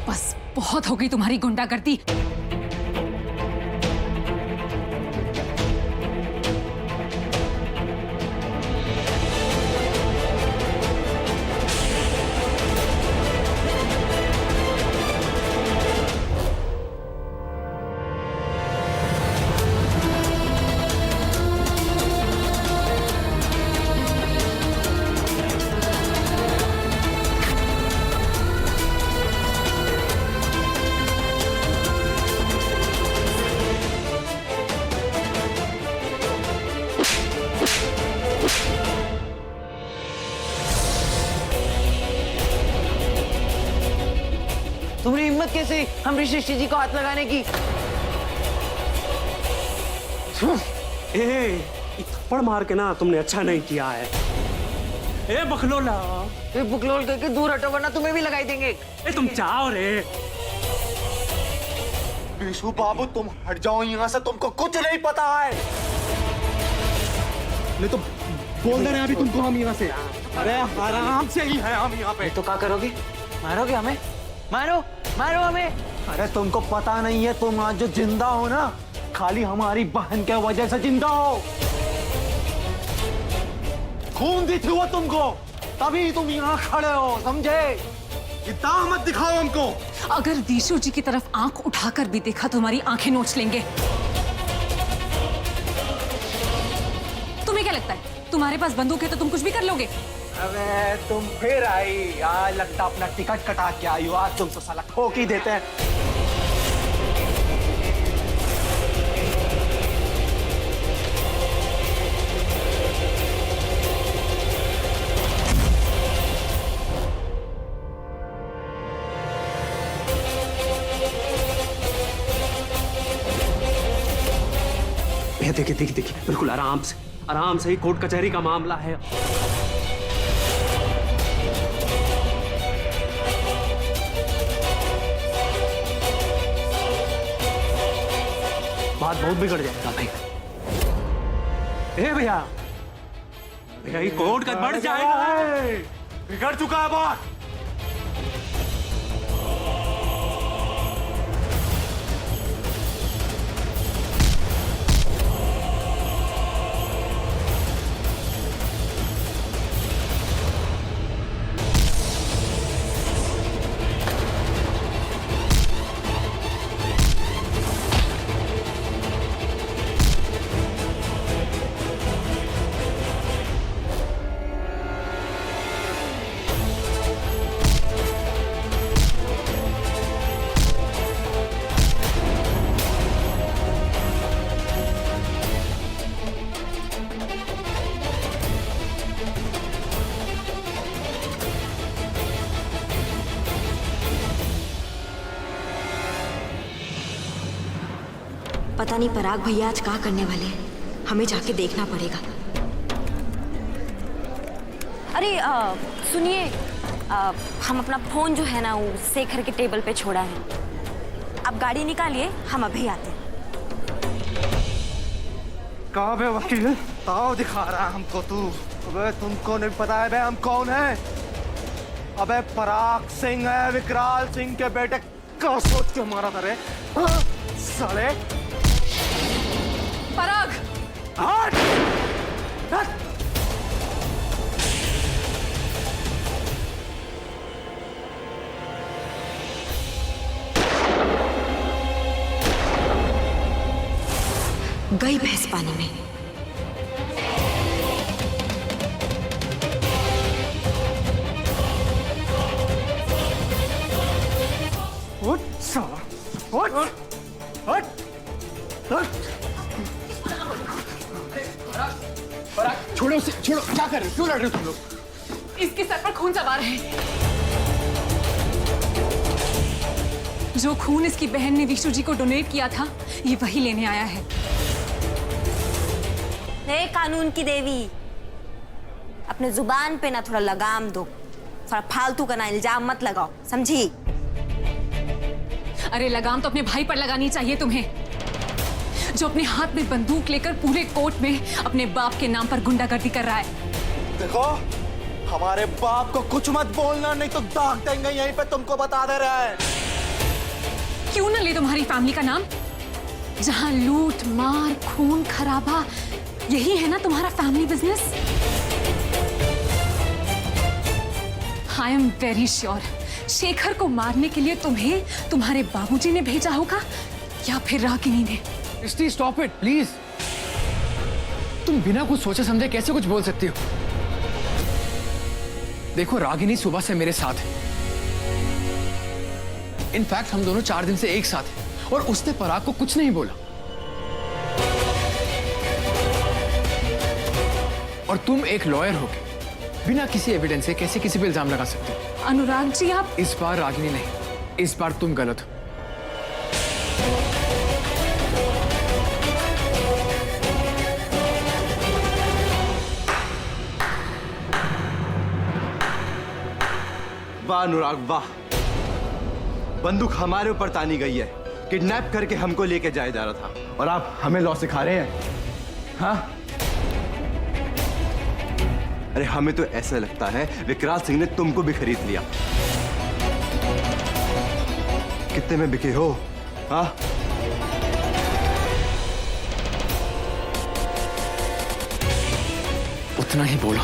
बस बहुत हो गई तुम्हारी गुंडागर्दी। तुम्हारी हिम्मत कैसे हम ऋषि जी को हाथ लगाने की? थप्पड़ मार के ना तुमने अच्छा नहीं किया है। ए बकलोला, बुकलोल करके दूर हटो वरना तुम्हें भी लगाई देंगे। तुम चाहो रे। विशु बाबू तुम हट जाओ यहाँ से, तुमको कुछ नहीं पता है। नहीं तो बोल दे रहे हैं अभी तुमको हम यहाँ से। अरे आराम से ही है हम यहाँ पे। तो क्या करोगे? मारोगे हमें? मारो मारो हमें। अरे तुमको पता नहीं है, तुम आज जो जिंदा हो ना खाली हमारी बहन के वजह से जिंदा हो। खून दी थी वो तुमको, तभी तुम यहाँ खड़े हो, समझे? इतना मत दिखाओ हमको। अगर विशु जी की तरफ आंख उठाकर भी देखा तो हमारी आंखें नोच लेंगे। तुम्हें क्या लगता है तुम्हारे पास बंदूक है तो तुम कुछ भी कर लोगे? अबे तुम फिर आई, आज लगता अपना टिकट कटा के आई हो। आज तुम तो साला ठोक ही देते हैं। ये देखिए देखिए देखिए, बिल्कुल आराम से ही कोर्ट कचहरी का मामला है। बात बहुत बिगड़ जाएगा भाई। ए भैया, भैया ये कोर्ट का बढ़ जाएगा। बिगड़ चुका है बात। पता नहीं पराग भैया आज क्या करने वाले हैं, हमें जाके देखना पड़ेगा। अरे सुनिए, हम अपना फोन जो है ना वो शेखर के टेबल पे छोड़ा है। आप गाड़ी निकालिए, हम अभी आते हैं। कहाँ पे वकील? ताव दिखा रहा है हमको तू। अबे तुमको नहीं पता है बे हम कौन है? अबे पराग सिंह है, विकराल सिंह के बेटे। क्या सोच के मारा था रे? हाँ? साले पराग! हट! हट! गई भैंस पानी में। उठ साला, उठ! हट! हट! छोड़ो उसे, छोड़ो। क्या कर रहे हो? क्यों लड़ रहे हो तुम लोग? इसके सर पर खून सवार है। जो खून इसकी बहन ने विशु जी को डोनेट किया था, ये वही लेने आया है। हे कानून की देवी, अपने जुबान पे ना थोड़ा लगाम दो, थोड़ा फालतू का ना इल्जाम मत लगाओ, समझी? अरे लगाम तो अपने भाई पर लगानी चाहिए तुम्हें, जो अपने हाथ में बंदूक लेकर पूरे कोर्ट में अपने बाप के नाम पर गुंडागर्दी कर रहा है। देखो, हमारे बाप को कुछ मत बोलना, नहीं तो दाग देंगे यहीं पे, तुमको बता दे रहा है। क्यों ना ले तुम्हारी फैमिली का नाम? जहां लूट मार खून खराबा, यही है ना तुम्हारा family business? I am very sure Shekhar को मारने के लिए तुम्हें तुम्हारे बाबूजी ने भेजा होगा या फिर रागिनी ने। सृष्टि स्टॉप इट प्लीज। तुम बिना कुछ सोचे समझे कैसे कुछ बोल सकती हो? देखो रागिनी सुबह से मेरे साथ है। इनफैक्ट हम दोनों 4 दिन से एक साथ हैं और उसने पराग को कुछ नहीं बोला। और तुम एक लॉयर होके बिना किसी एविडेंस से कैसे किसी पे इल्जाम लगा सकते हो? अनुराग जी आप इस बार रागिनी नहीं, इस बार तुम गलत हो। वाह अनुराग वाह, बंदूक हमारे ऊपर तानी गई है। किडनैप करके हमको लेके जाया जा रहा था और आप हमें लॉ सिखा रहे हैं? हाँ, अरे हमें तो ऐसा लगता है विकराल सिंह ने तुमको भी खरीद लिया। कितने में बिके हो? हाँ, उतना ही बोलो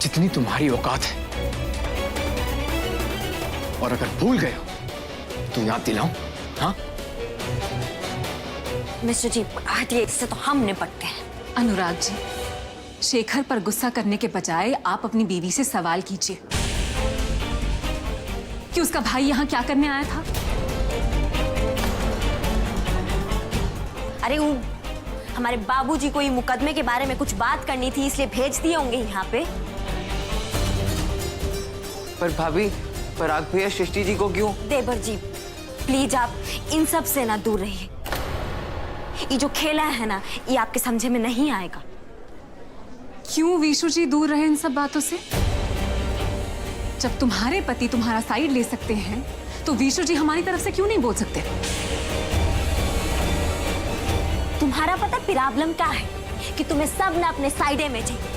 जितनी तुम्हारी औकात है। और अगर भूल गए हो तो याद दिलाऊं? हाँ मिस्टर जी हटिए, इससे तो हम निपटते हैं। अनुराग जी, शेखर पर गुस्सा करने के बजाय आप अपनी बीवी से सवाल कीजिए कि उसका भाई यहाँ क्या करने आया था। अरे वो हमारे बाबूजी को ये मुकदमे के बारे में कुछ बात करनी थी, इसलिए भेज दिए होंगे यहाँ पे। पर भाभी, पराग भैया सृष्टि जी को क्यों? देवर जी प्लीज आप इन सब से ना दूर रहिए। ये जो खेला है ना, ये आपके समझे में नहीं आएगा। क्यों विशु जी दूर रहे इन सब बातों से? जब तुम्हारे पति तुम्हारा साइड ले सकते हैं तो विशु जी हमारी तरफ से क्यों नहीं बोल सकते? तुम्हारा पता प्रॉब्लम क्या है कि तुम्हें सब ना अपने साइडे में चाहिए।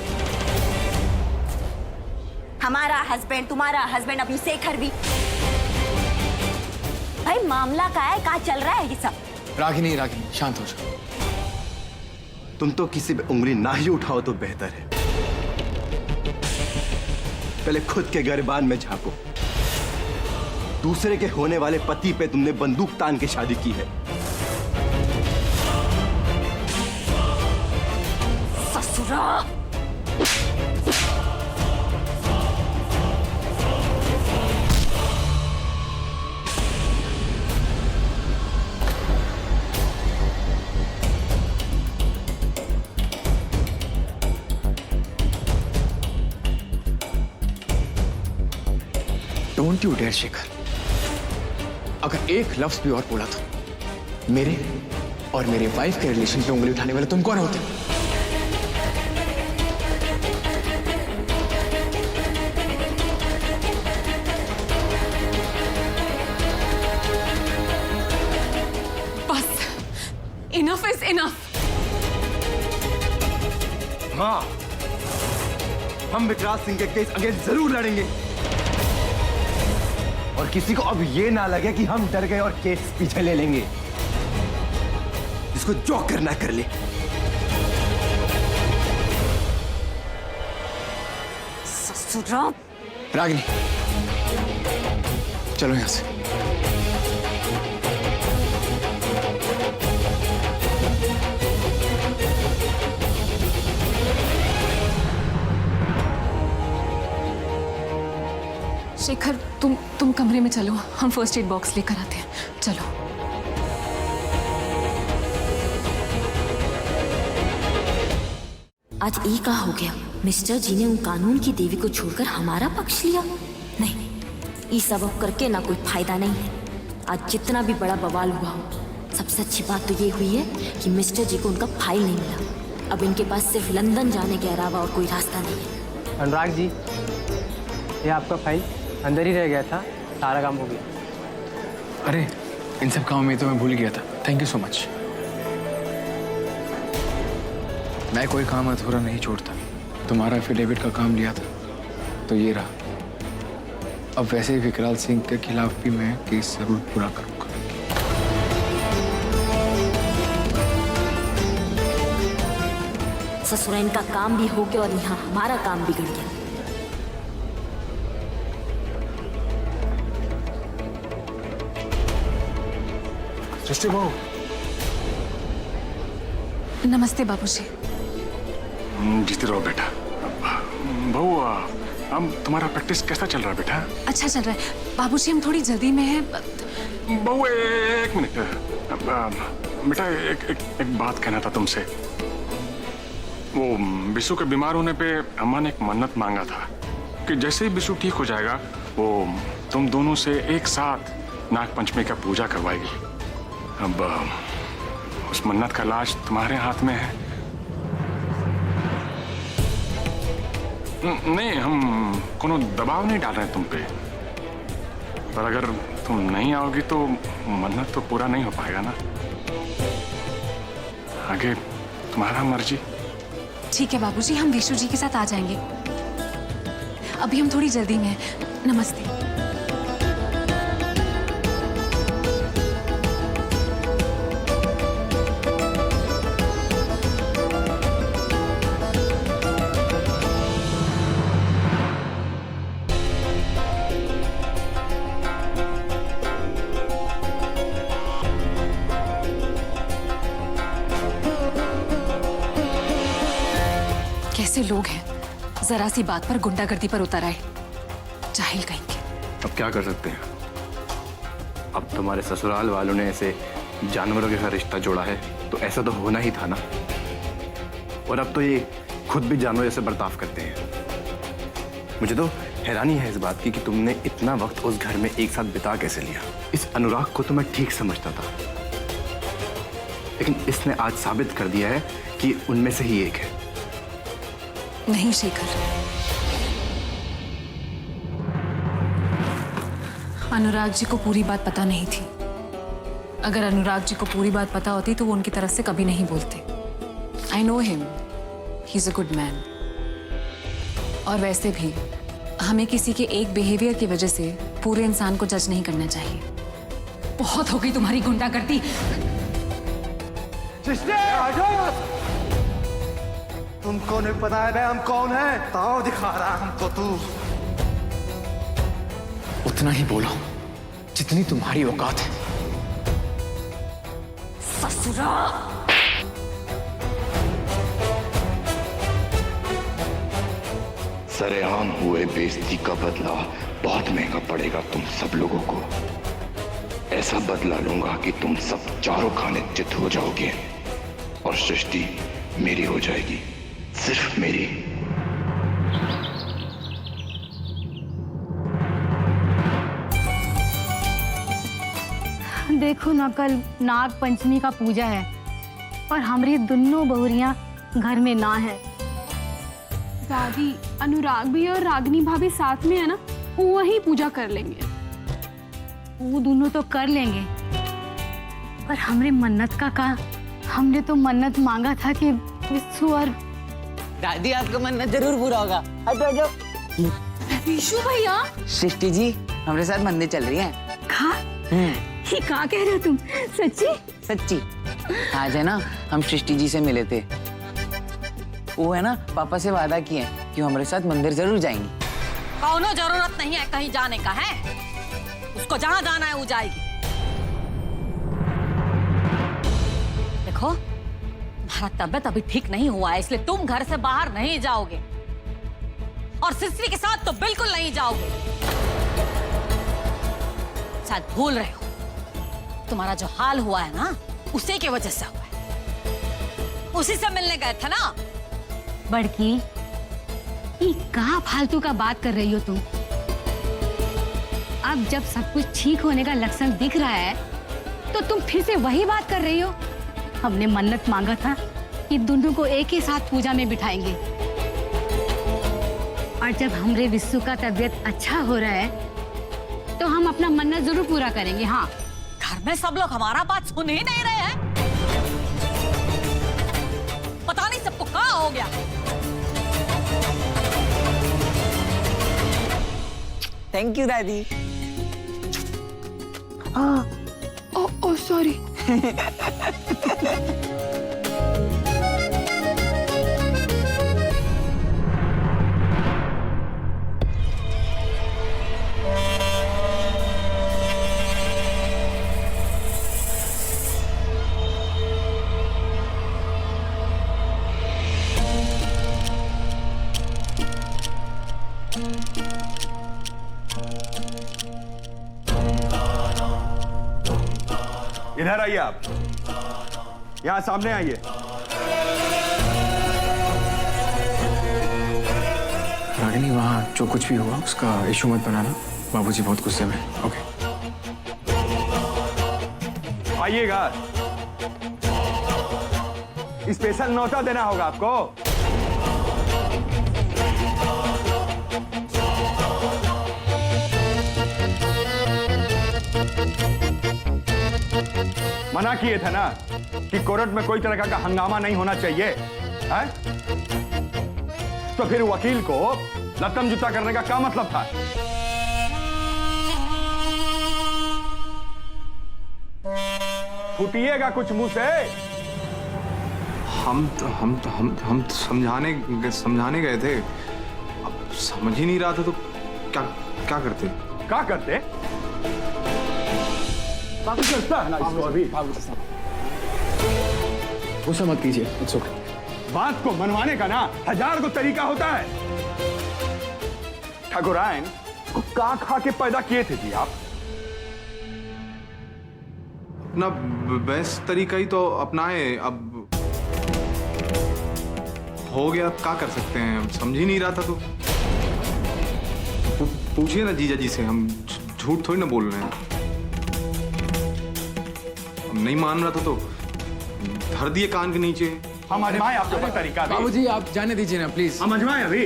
हमारा हस्बैंड, तुम्हारा हस्बैंड, अभी शेखर भी। भाई मामला क्या है, कहाँ चल रहा है ये सब? रागिनी रागिनी शांत हो जाओ। तुम तो किसी पे उंगली ना ही उठाओ तो बेहतर है। पहले खुद के गिरबान में झांको। दूसरे के होने वाले पति पे तुमने बंदूक तान के शादी की है। ससुरा! डोंट यू डेयर शेखर, अगर एक लफ्ज भी और बोला तो मेरे और मेरे वाइफ के रिलेशन पे उंगली उठाने वाले तुम कौन होते? बस इनफ इज इनफ। मां, हम विकराल सिंह के केस अगेंस्ट जरूर लड़ेंगे और किसी को अब ये ना लगे कि हम डर गए और केस पीछे ले लेंगे। इसको जो करना कर ले। ससुरा! रागिनी चलो यहां से। शेखर तुम कमरे में चलो, हम फर्स्ट एड बॉक्स लेकर आते हैं। चलो। आज ई का हो गया, मिस्टर जी ने उन कानून की देवी को छोड़कर हमारा पक्ष लिया। नहीं, ई सब अब करके ना कोई फायदा नहीं है। आज जितना भी बड़ा बवाल हुआ हो, सबसे अच्छी बात तो ये हुई है कि मिस्टर जी को उनका फाइल नहीं मिला। अब इनके पास सिर्फ लंदन जाने के अलावा और कोई रास्ता नहीं है। अनुराग जी, ये आपका फाइल अंदर ही रह गया था, सारा काम हो गया। अरे इन सब कामों में तो मैं भूल गया था। Thank you so much. मैं कोई काम अधूरा नहीं छोड़ता। तुम्हारा एफिडेविट का काम लिया था तो ये रहा। अब वैसे ही विकराल सिंह के खिलाफ भी मैं केस जरूर पूरा करूंगा। ससुरा इनका काम भी हो गया और यहाँ हमारा काम बिगड़ गया। सृष्टि बहू। नमस्ते बाबूजी। जीते रहो बेटा। बहू, अब तुम्हारा प्रैक्टिस कैसा चल रहा है बेटा? अच्छा चल रहा है बाबूजी, हम थोड़ी जल्दी में हैं। बहू एक मिनट। बेटा एक बात कहना था तुमसे। वो बिशु के बीमार होने पे अम्मा ने एक मन्नत मांगा था कि जैसे ही बिशु ठीक हो जाएगा वो तुम दोनों से एक साथ नाग पंचमी का पूजा करवाएगी। अब उस मन्नत का लाज तुम्हारे हाथ में है। नहीं, हम कोनो दबाव नहीं डाल रहे तुम पे, पर अगर तुम नहीं आओगी तो मन्नत तो पूरा नहीं हो पाएगा ना। आगे तुम्हारा मर्जी। ठीक है बाबूजी, हम विशु जी के साथ आ जाएंगे। अभी हम थोड़ी जल्दी में हैं। नमस्ते। कैसे लोग हैं, जरा सी बात पर गुंडागर्दी पर उतर आए, जाहिल कहेंगे। अब क्या कर सकते हैं? अब तुम्हारे ससुराल वालों ने ऐसे जानवरों के साथ रिश्ता जोड़ा है तो ऐसा तो होना ही था ना। और अब तो ये खुद भी जानवर जैसे बर्ताव करते हैं। मुझे तो हैरानी है इस बात की कि तुमने इतना वक्त उस घर में एक साथ बिता कैसे लिया। इस अनुराग को तो मैं ठीक समझता था, लेकिन इसने आज साबित कर दिया है कि उनमें से ही एक है। नहीं शेखर, अनुराग जी को पूरी बात पता नहीं थी। अगर अनुराग जी को पूरी बात पता होती तो वो उनकी तरफ से कभी नहीं बोलते। I know him, he is a good man. और वैसे भी हमें किसी के एक बिहेवियर की वजह से पूरे इंसान को जज नहीं करना चाहिए। बहुत हो गई तुम्हारी गुंडागर्दी। तुमको नहीं पता है बे हम कौन है? ताव दिखा रहा हमको तू। उतना ही बोलो जितनी तुम्हारी औकात है। ससुरा सरेआम हुए बेइज्जती का बदला बहुत महंगा पड़ेगा तुम सब लोगों को। ऐसा बदला लूंगा कि तुम सब चारों खाने चित हो जाओगे और सृष्टि मेरी हो जाएगी, सिर्फ मेरी। देखो ना, कल नाग पंचमी का पूजा है और हमारी दोनों बहुरियां घर में ना है। दादी, अनुराग भी और रागनी भाभी साथ में है ना, वो वहीं पूजा कर लेंगे। वो दोनों तो कर लेंगे, पर हमरे मन्नत का हमने तो मन्नत मांगा था कि विशु और दादी आपका मन्नत जरूर पूरा होगा। हटो। विशु भैया, सृष्टि जी हमारे साथ मंदिर चल रही है। खा ये क्या कह रहे हो तुम? सच्ची? सच्ची। आज है ना, हम सृष्टि जी से मिले थे। वो है ना, पापा से वादा किए कि हमारे साथ मंदिर जरूर जाएंगी। कौनो जरूरत नहीं है कहीं जाने का है, उसको जहाँ जाना है वो जाएगी। देखो, तुम्हारा तबीयत अभी ठीक नहीं हुआ है, इसलिए तुम घर से बाहर नहीं जाओगे और सिस्टरी के साथ तो बिल्कुल नहीं जाओगे। शायद भूल रहे हो, तुम्हारा जो हाल हुआ है ना, उसी की वजह से हुआ है। उसी से मिलने गए थे ना। बड़की, ये कहाँ फालतू का बात कर रही हो तुम? अब जब सब कुछ ठीक होने का लक्षण दिख रहा है तो तुम फिर से वही बात कर रही हो। हमने मन्नत मांगा था कि दोनों को एक ही साथ पूजा में बिठाएंगे, और जब हमरे विशु का तबीयत अच्छा हो रहा है तो हम अपना मन्नत जरूर पूरा करेंगे। हाँ, घर में सब लोग हमारा बात सुन ही नहीं रहे हैं। पता नहीं सबको क्या हो गया। थैंक यू दादी। ओ सॉरी। इधर आइए आप, यहां सामने आइए। रागिनी, वहाँ जो कुछ भी हुआ उसका इशू मत बनाना, बाबूजी बहुत गुस्से में। ओके आइएगा, स्पेशल नोटा देना होगा आपको। मना किए थे ना कि कोर्ट में कोई तरह का हंगामा नहीं होना चाहिए, है? तो फिर वकील को लत्तम जूता करने का क्या मतलब था? फूटिएगा कुछ मुंह से। हम तो समझाने गए थे, अब समझ ही नहीं रहा था तो क्या करते? क्या करते? बाबू चलता है ना इसको अभी। गुस्सा मत कीजिए, इट्स ओके। बात को मनवाने का ना 1000 को तरीका होता है। ठाकुरायन को का खा के पैदा किए थे जी आप? अपना बेस्ट तरीका ही तो अपनाए, अब हो गया, क्या कर सकते हैं? हम समझ ही नहीं रहा था तो पूछिए ना जीजा जी से, हम झूठ थोड़ी ना बोल रहे हैं। हम नहीं मान रहा था तो धर दिए कान के नीचे। हम आजमाए आपका तरीका। बाबूजी आप जाने दीजिए ना प्लीज। हम आजमाए अभी।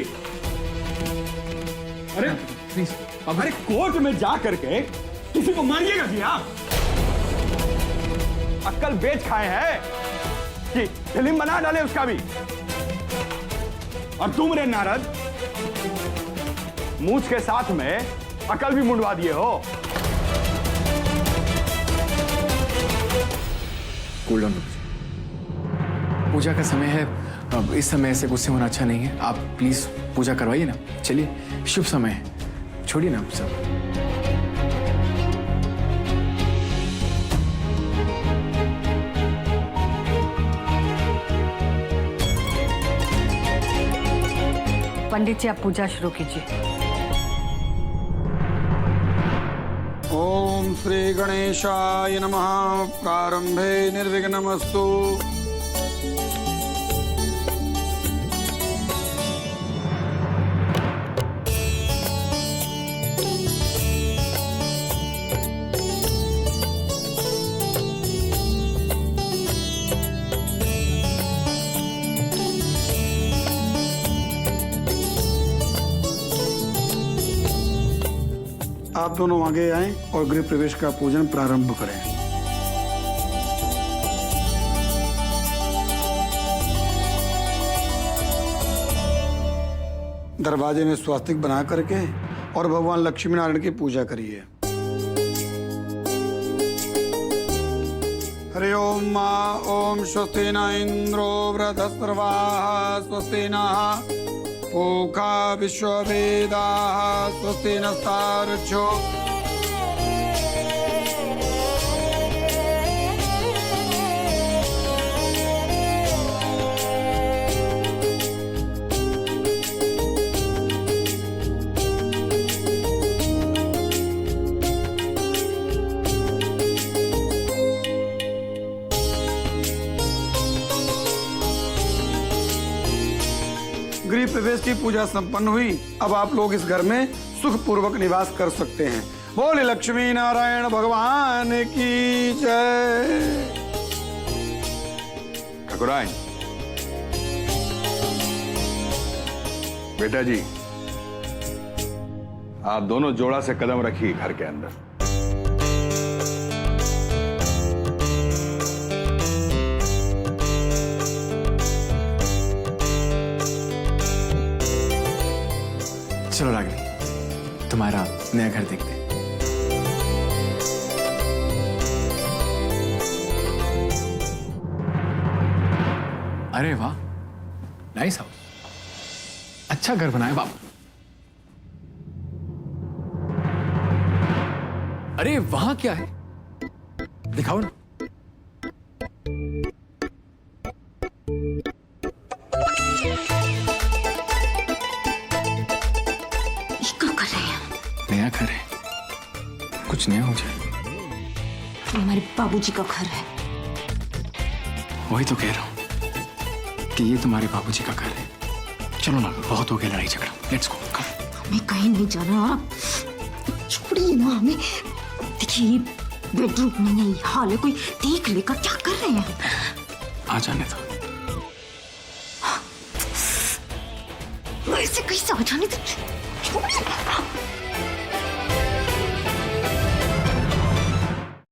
अरे प्लीज, अरे कोर्ट में जा करके किसी को मारिएगा जी आप? अक्ल बेच खाए हैं कि फिल्म बना डाले उसका भी। और तुम रे नारद, मूछ के साथ में अकल भी मुंडवा दिए हो। कूल डाउन, पूजा का समय है, अब इस समय ऐसे गुस्से होना अच्छा नहीं है। आप प्लीज पूजा करवाइए ना। चलिए, शुभ समय है, छोड़िए ना सब। पंडित जी आप पूजा शुरू कीजिए। ओम श्री गणेशाय नमः। प्रारंभे निर्विघ्नमस्तु। आप दोनों आगे आएं और गृह प्रवेश का पूजन प्रारंभ करें। दरवाजे में स्वास्तिक बना करके और भगवान लक्ष्मी नारायण की पूजा करिए। हरि ओम मां ओम स्वस्ति न इंद्रो वृद्धस्रवाः स्वस्ति नः पूषा विश्ववेदाः स्वस्ति नस्तार्क्ष्यो। गृह प्रवेश की पूजा संपन्न हुई। अब आप लोग इस घर में सुख पूर्वक निवास कर सकते हैं। बोले लक्ष्मी नारायण भगवान की जय। ठाकुरायन, बेटा जी, आप दोनों जोड़ा से कदम रखिए घर के अंदर। चलो रागिनी, तुम्हारा नया घर देखते हैं। अरे वाह, नाइस हाउस, अच्छा घर बनाया बाबू। अरे वहां क्या है, दिखाओ ना। नया घर है, कुछ नया हो जाए। ये हमारे बाबूजी का घर है। वही तो कह रहा हूँ कि ये तुम्हारे बाबूजी का घर है। चलो ना, बहुत हो गया लड़ाई झगड़ा, लेट्स गो। हमें कहीं नहीं जाना आप, छोड़िए ना हमें। देखिए ये बेडरूम नहीं है, ये हॉल है, कोई देख लेगा। क्या कर रहे हैं? आ जाने दो। ऐसे कैसे आ जाने दो? छोड़िए।